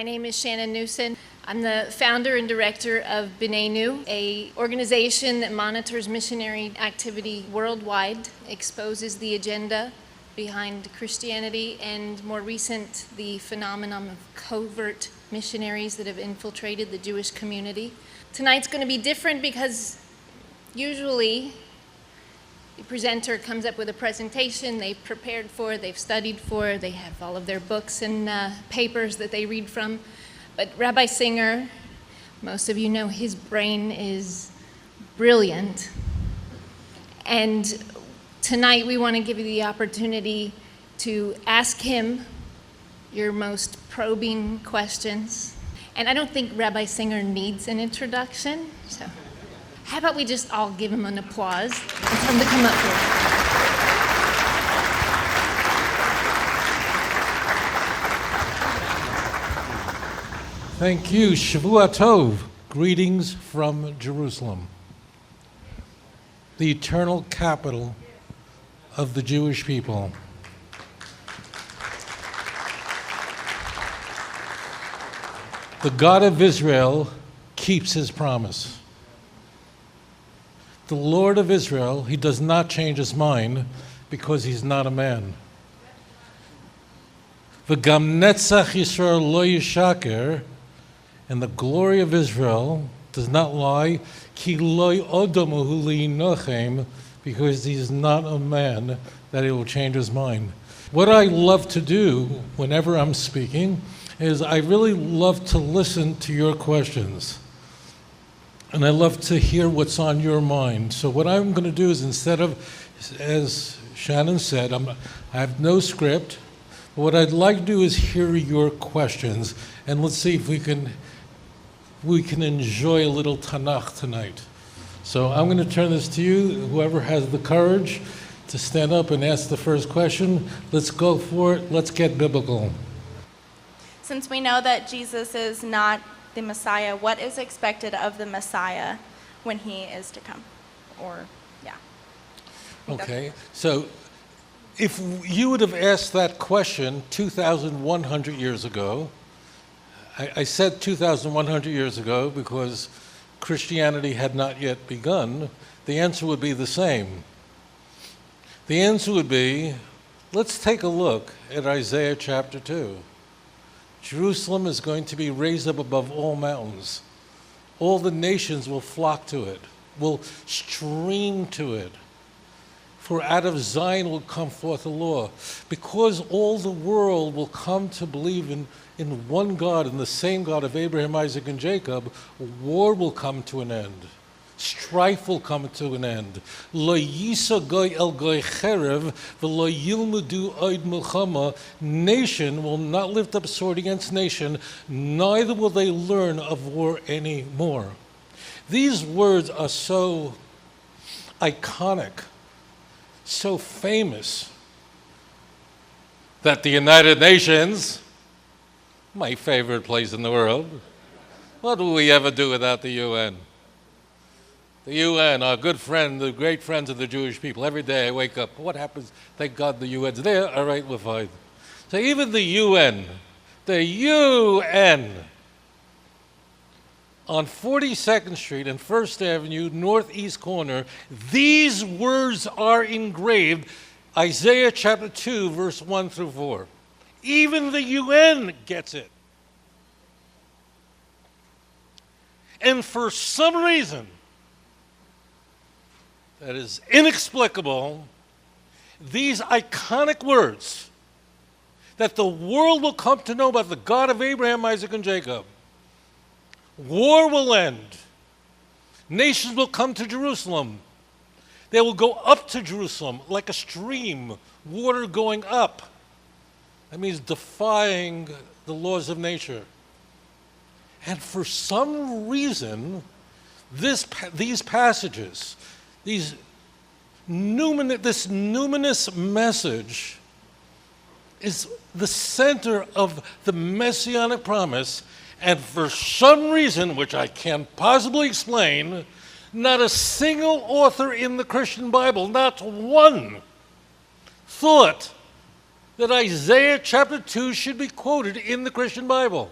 My name is Shannon Newson. I'm the founder and director of Beyneynu, an organization that monitors missionary activity worldwide, exposes the agenda behind Christianity, and more recent, the phenomenon of covert missionaries that have infiltrated the Jewish community. Tonight's going to be different because usually the presenter comes up with a presentation they've prepared for, they've studied for, they have all of their books and papers that they read from. But Rabbi Singer, most of you know his brain is brilliant. And tonight we want to give you the opportunity to ask him your most probing questions. And I don't think Rabbi Singer needs an introduction, so how about we just all give him an applause and tell him to come up here. Thank you. Shavua Tov. Greetings from Jerusalem, the eternal capital of the Jewish people. The God of Israel keeps his promise. The Lord of Israel, he does not change his mind because he's not a man. V'gam netzach Yisrael lo yishaker, and the glory of Israel does not lie, ki lo odomu hu li'inochem, because he's not a man that he will change his mind. What I love to do whenever I'm speaking is I really love to listen to your questions. And I love to hear what's on your mind. So what I'm going to do is, instead of, as Shannon said, I have no script. What I'd like to do is hear your questions, and let's see if we can enjoy a little Tanakh tonight. So I'm going to turn this to you, whoever has the courage to stand up and ask the first question. Let's go for it. Let's get biblical. Since we know that Jesus is not the Messiah, what is expected of the Messiah when he is to come? Okay, so if you would have asked that question 2,100 years ago, I said 2,100 years ago because Christianity had not yet begun, the answer would be the same. The answer would be, let's take a look at Isaiah chapter 2. Jerusalem is going to be raised up above all mountains. All the nations will flock to it, will stream to it. For out of Zion will come forth a law. Because all the world will come to believe in one God, in the same God of Abraham, Isaac, and Jacob, war will come to an end. Strife will come to an end. Lo yisa goy el goy cherev, v'lo yilmudu oid milchama. Nation will not lift up sword against nation, neither will they learn of war anymore. These words are so iconic, so famous, that the United Nations, my favorite place in the world, what will we ever do without the UN? The UN, our good friend, the great friends of the Jewish people. Every day I wake up, what happens? Thank God the UN's there. All right, we're fine. So even the UN on 42nd Street and 1st Avenue, northeast corner, these words are engraved, Isaiah chapter 2, verse 1 through 4. Even the UN gets it. And for some reason that is inexplicable, these iconic words that the world will come to know about the God of Abraham, Isaac, and Jacob, war will end, nations will come to Jerusalem, they will go up to Jerusalem like a stream, water going up. That means defying the laws of nature. And for some reason, these passages, this numinous message is the center of the messianic promise, and for some reason, which I can't possibly explain, not a single author in the Christian Bible, not one, thought that Isaiah chapter 2 should be quoted in the Christian Bible.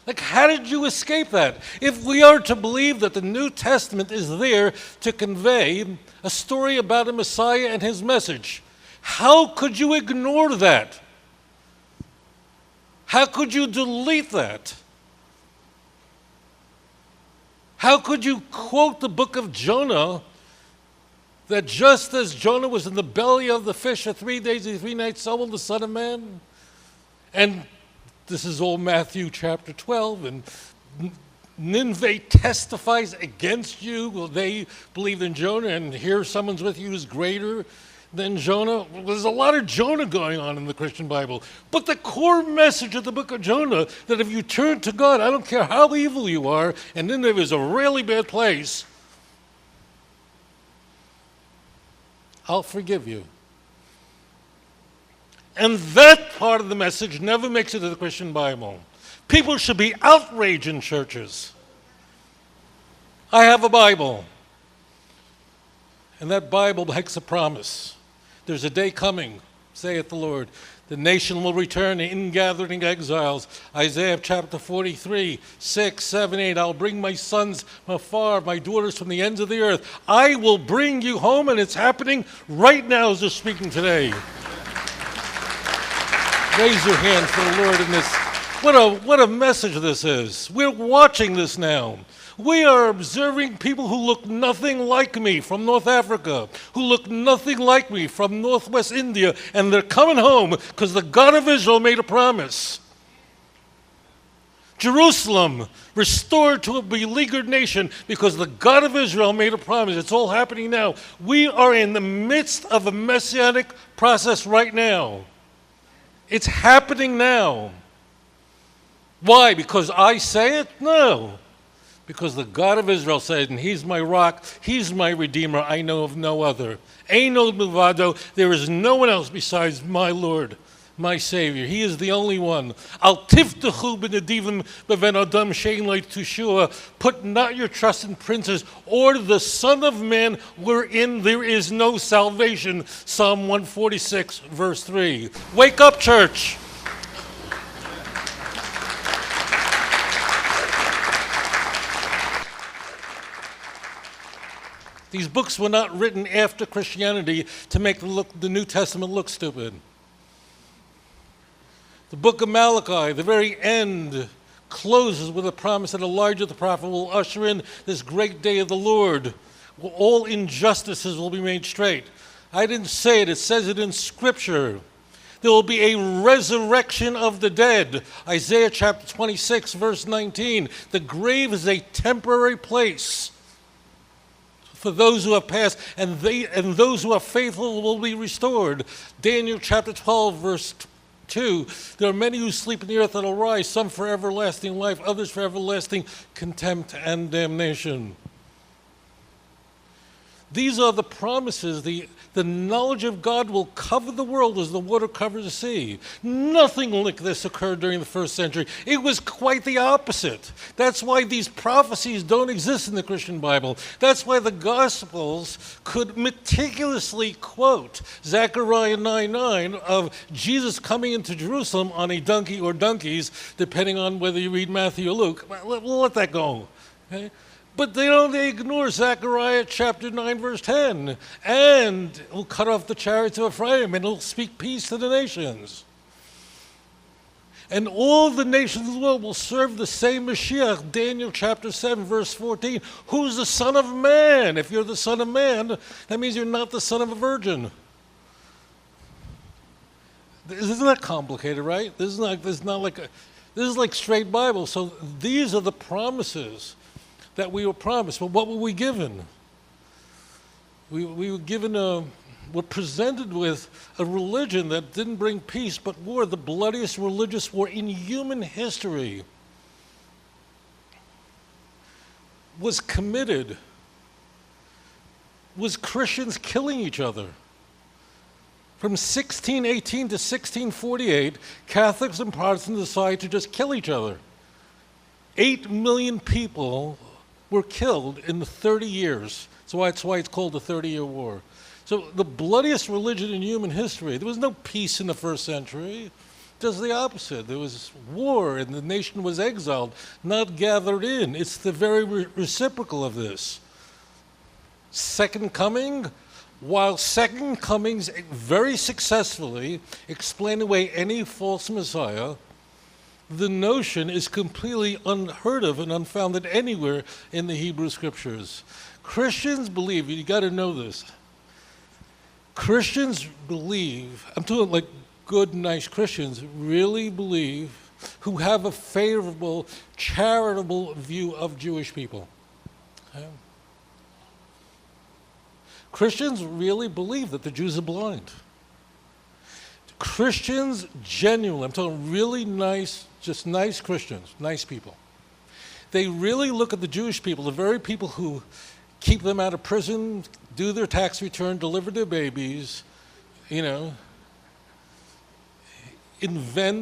Like, how did you escape that? If we are to believe that the New Testament is there to convey a story about a Messiah and his message, how could you ignore that? How could you delete that? How could you quote the book of Jonah, that just as Jonah was in the belly of the fish for 3 days and 3 nights, so will the Son of Man? And this is all Matthew chapter 12, and Nineveh testifies against you. Well, they believed in Jonah, and here someone's with you who's greater than Jonah. Well, there's a lot of Jonah going on in the Christian Bible. But the core message of the book of Jonah, that if you turn to God, I don't care how evil you are, and Nineveh is a really bad place, I'll forgive you. And that part of the message never makes it to the Christian Bible. People should be outraged in churches. I have a Bible. And that Bible makes a promise. There's a day coming, saith the Lord. The nation will return in gathering exiles. Isaiah chapter 43, 6, 7, 8. I'll bring my sons from afar, my daughters from the ends of the earth. I will bring you home, and it's happening right now as they're speaking today. Raise your hand for the Lord in this. What a message this is. We're watching this now. We are observing people who look nothing like me from North Africa, who look nothing like me from Northwest India, and they're coming home because the God of Israel made a promise. Jerusalem restored to a beleaguered nation because the God of Israel made a promise. It's all happening now. We are in the midst of a messianic process right now. It's happening now. Why? Because I say it? No. Because the God of Israel said, and he's my rock, he's my redeemer, I know of no other. Eino milvado, there is no one else besides my Lord, my Savior. He is the only one. Al tiftachu b'nedivim b'ven adam she'ein lo tushua. Put not your trust in princes or the Son of Man, wherein there is no salvation. Psalm 146, verse 3. Wake up, church. These books were not written after Christianity to make the New Testament look stupid. The book of Malachi, the very end, closes with a promise that Elijah the prophet will usher in this great day of the Lord, where all injustices will be made straight. I didn't say it, it says it in Scripture. There will be a resurrection of the dead. Isaiah chapter 26, verse 19. The grave is a temporary place for those who have passed, and those who are faithful will be restored. Daniel chapter 12, verse 2. There are many who sleep in the earth that will rise, some for everlasting life, others for everlasting contempt and damnation. These are the promises. The knowledge of God will cover the world as the water covers the sea. Nothing like this occurred during the first century. It was quite the opposite. That's why these prophecies don't exist in the Christian Bible. That's why the Gospels could meticulously quote Zechariah 9:9 of Jesus coming into Jerusalem on a donkey or donkeys, depending on whether you read Matthew or Luke. We'll let that go. Okay? But they ignore Zechariah chapter 9, verse 10. And it will cut off the chariots of Ephraim, and it will speak peace to the nations. And all the nations of the world will serve the same Mashiach. Daniel chapter 7, verse 14. Who's the Son of Man? If you're the Son of Man, that means you're not the son of a virgin. Isn't that complicated, right? This is like straight Bible. So these are the promises that we were promised. But what were we given? We were given we're presented with a religion that didn't bring peace but war, the bloodiest religious war in human history was committed. Was Christians killing each other. From 1618 to 1648, Catholics and Protestants decided to just kill each other. 8 million people were killed in the 30 years. So that's why it's called the 30-Year War. So the bloodiest religion in human history. There was no peace in the first century. does the opposite. There was war and the nation was exiled, not gathered in. It's the very reciprocal of this. Second coming, while second comings very successfully explain away any false Messiah, the notion is completely unheard of and unfounded anywhere in the Hebrew Scriptures. Christians believe, you got to know this, Christians believe, I'm talking like good, nice Christians, really believe, who have a favorable, charitable view of Jewish people. Okay? Christians really believe that the Jews are blind. Christians genuinely, I'm talking really nice, just nice Christians, nice people. They really look at the Jewish people, the very people who keep them out of prison, do their tax return, deliver their babies, invent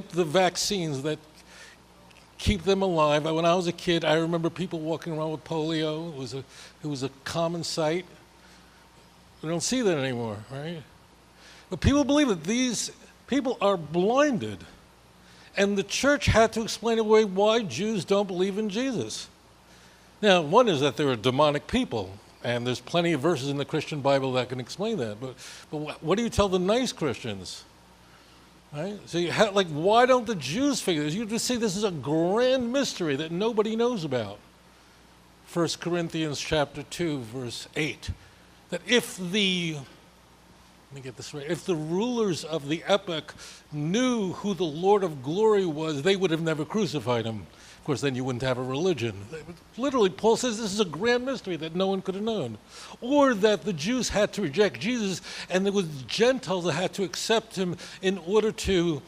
the vaccines that keep them alive. When I was a kid, I remember people walking around with polio. It was a common sight. We don't see that anymore, right? But people believe that these people are blinded. And the church had to explain away why Jews don't believe in Jesus. Now, one is that they're a demonic people, and there's plenty of verses in the Christian Bible that can explain that. But what do you tell the nice Christians? Right? So why don't the Jews figure this? You just see this is a grand mystery that nobody knows about. 1 Corinthians chapter 2, verse 8. That if the rulers of the epoch knew who the Lord of glory was, they would have never crucified him. Of course, then you wouldn't have a religion. Literally, Paul says this is a grand mystery that no one could have known. Or that the Jews had to reject Jesus, and there was Gentiles that had to accept him in order to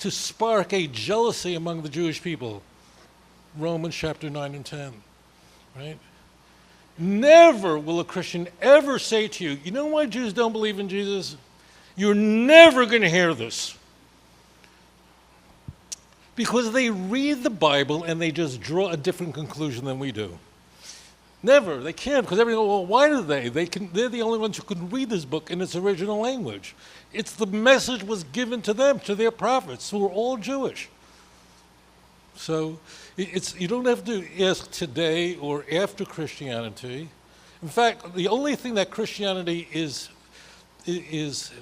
spark a jealousy among the Jewish people. Romans chapter 9 and 10, right? Never will a Christian ever say to you, you know why Jews don't believe in Jesus? You're never going to hear this. Because they read the Bible and they just draw a different conclusion than we do. Never. They can't, because everyone goes, well, why do they? They're the only ones who can read this book in its original language. It's the message was given to them, to their prophets, who were all Jewish. So you don't have to ask today or after Christianity. In fact, the only thing that Christianity is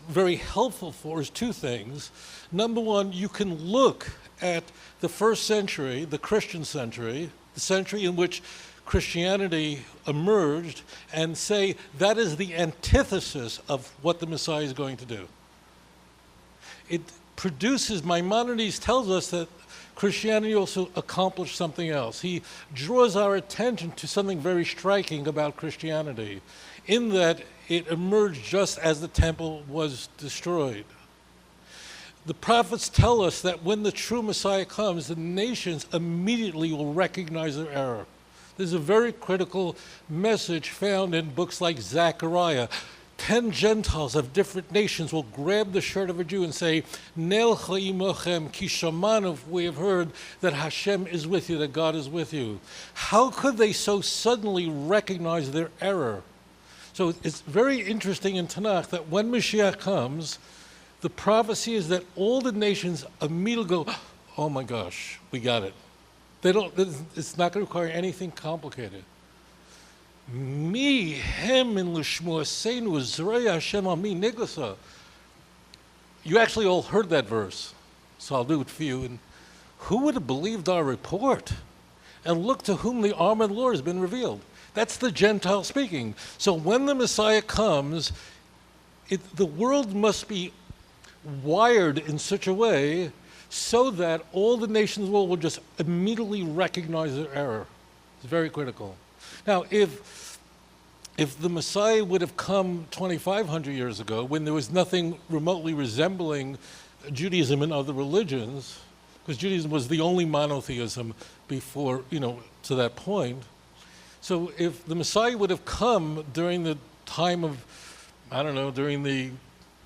very helpful for is two things. Number one, you can look at the first century, the Christian century, the century in which Christianity emerged, and say that is the antithesis of what the Messiah is going to do. It produces, Maimonides tells us that Christianity also accomplished something else. He draws our attention to something very striking about Christianity, in that it emerged just as the temple was destroyed. The prophets tell us that when the true Messiah comes, the nations immediately will recognize their error. There's a very critical message found in books like Zechariah. 10 Gentiles of different nations will grab the shirt of a Jew and say, Nelcha imochem ki shamanu, we have heard that Hashem is with you, that God is with you. How could they so suddenly recognize their error? So it's very interesting in Tanakh that when Mashiach comes, the prophecy is that all the nations immediately go, oh my gosh, we got it. It's not going to require anything complicated. Mi hem in l'shmuasenu zrei Hashem al mi niglasa. You actually all heard that verse, so I'll do it for you. And who would have believed our report? And look to whom the arm of the Lord has been revealed. That's the Gentile speaking. So when the Messiah comes, the world must be wired in such a way so that all the nations of the world will just immediately recognize their error. It's very critical. Now, if the Messiah would have come 2,500 years ago, when there was nothing remotely resembling Judaism and other religions, because Judaism was the only monotheism before, to that point. So if the Messiah would have come during the time of, during the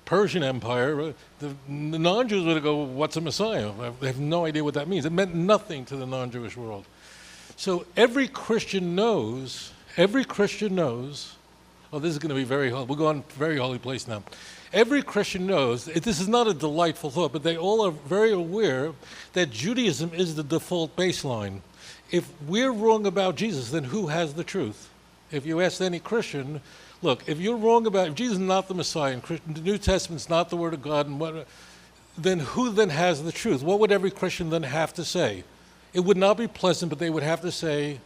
Persian Empire, the non-Jews would go, what's a Messiah? They have no idea what that means. It meant nothing to the non-Jewish world. So every Christian knows, oh, this is going to be very holy. We'll go on very holy place now. Every Christian knows, this is not a delightful thought, but they all are very aware that Judaism is the default baseline. If we're wrong about Jesus, then who has the truth? If you ask any Christian, look, if you're wrong about, if Jesus is not the Messiah, and the New Testament's not the Word of God, then who then has the truth? What would every Christian then have to say? It would not be pleasant, but they would have to say,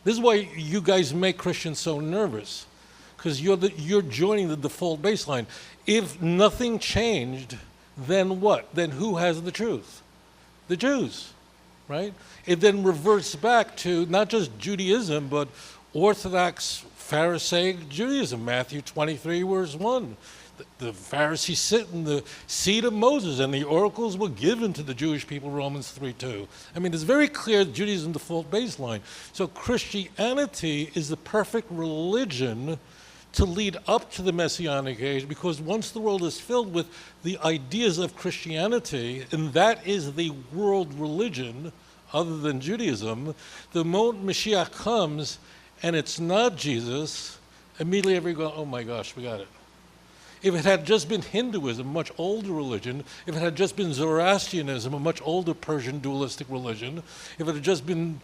this is why you guys make Christians so nervous, because you're joining the default baseline. If nothing changed, then what? Then who has the truth? The Jews, right? It then reverts back to not just Judaism, but Orthodox Pharisaic Judaism. Matthew 23, verse 1. The Pharisees sit in the seat of Moses, and the oracles were given to the Jewish people, Romans 3:2. I mean, it's very clear that Judaism is the default baseline. So Christianity is the perfect religion to lead up to the Messianic age, because once the world is filled with the ideas of Christianity, and that is the world religion other than Judaism, the moment Mashiach comes and it's not Jesus, immediately everyone goes, oh my gosh, we got it. If it had just been Hinduism, a much older religion, if it had just been Zoroastrianism, a much older Persian dualistic religion, if it had just been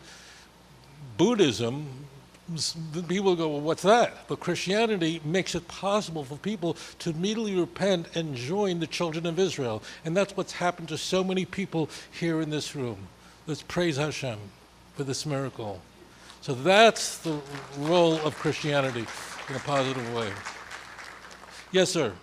Buddhism, people go, well, what's that? But Christianity makes it possible for people to immediately repent and join the children of Israel. And that's what's happened to so many people here in this room. Let's praise Hashem for this miracle. So that's the role of Christianity in a positive way. Yes, sir.